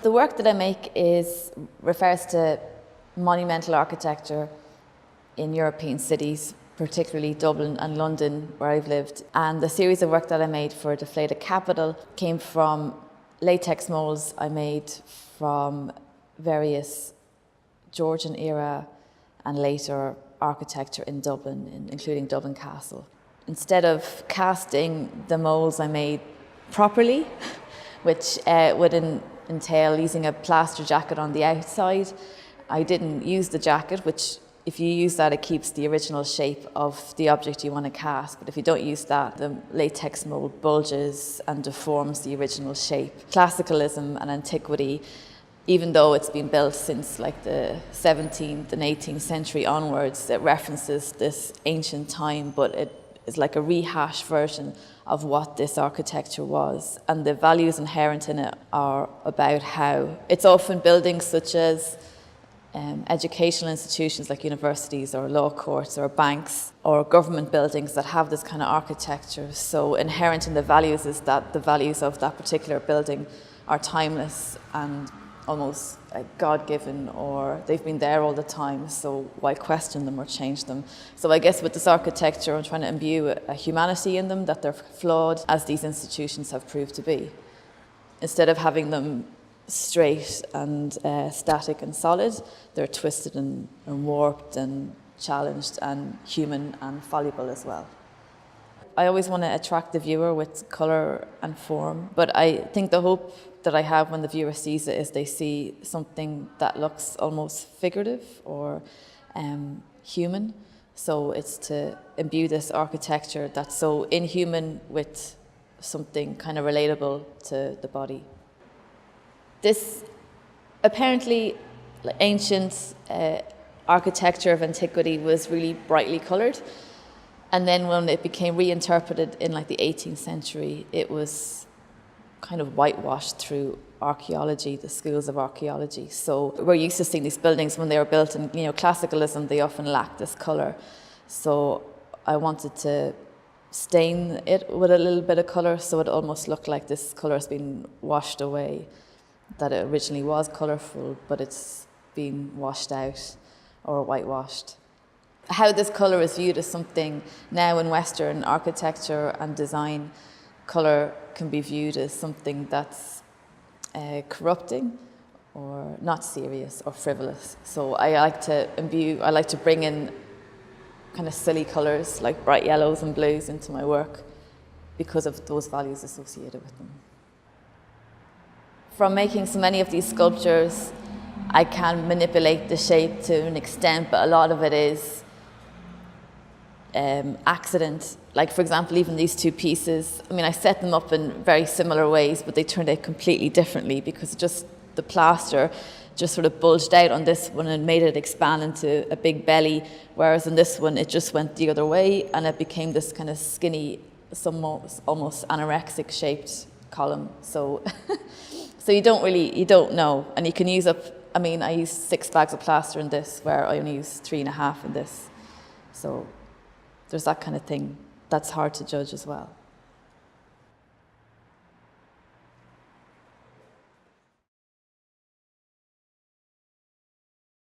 The work that I make refers to monumental architecture in European cities, particularly Dublin and London, where I've lived. And the series of work that I made for Deflated Capital came from latex molds I made from various Georgian era and later architecture in Dublin, including Dublin Castle. Instead of casting the molds I made properly, which would entail using a plaster jacket on the outside, I didn't use the jacket, which if you use that, it keeps the original shape of the object you want to cast. But if you don't use that, the latex mold bulges and deforms the original shape. Classicalism and antiquity, even though it's been built since like the 17th and 18th century onwards, it references this ancient time, but it is like a rehashed version of what this architecture was. And the values inherent in it are about how it's often buildings such as educational institutions like universities or law courts or banks or government buildings that have this kind of architecture. So inherent in the values is that the values of that particular building are timeless and almost God-given, or they've been there all the time, so why question them or change them? So I guess with this architecture, I'm trying to imbue a humanity in them, that they're flawed, as these institutions have proved to be. Instead of having them straight and static and solid, they're twisted and warped and challenged and human and fallible as well. I always want to attract the viewer with colour and form, but I think the hope that I have when the viewer sees it is they see something that looks almost figurative or human. So it's to imbue this architecture that's so inhuman with something kind of relatable to the body. This apparently ancient architecture of antiquity was really brightly coloured. And then when it became reinterpreted in like the 18th century, it was kind of whitewashed through archaeology, the schools of archaeology. So we're used to seeing these buildings when they were built in, classicalism, they often lack this colour. So I wanted to stain it with a little bit of colour so it almost looked like this colour has been washed away, that it originally was colourful, but it's been washed out or whitewashed. How this colour is viewed as something now in Western architecture and design, colour can be viewed as something that's corrupting or not serious or frivolous. So I like to bring in kind of silly colours like bright yellows and blues into my work because of those values associated with them. From making so many of these sculptures, I can manipulate the shape to an extent, but a lot of it is accident. Like, for example, even these two pieces, I set them up in very similar ways, but they turned out completely differently because just the plaster just sort of bulged out on this one and made it expand into a big belly, whereas in this one it just went the other way and it became this kind of skinny, almost anorexic shaped column. So so you don't know, and you can use up, I used 6 bags of plaster in this, where I only used 3.5 in this. So there's that kind of thing that's hard to judge as well.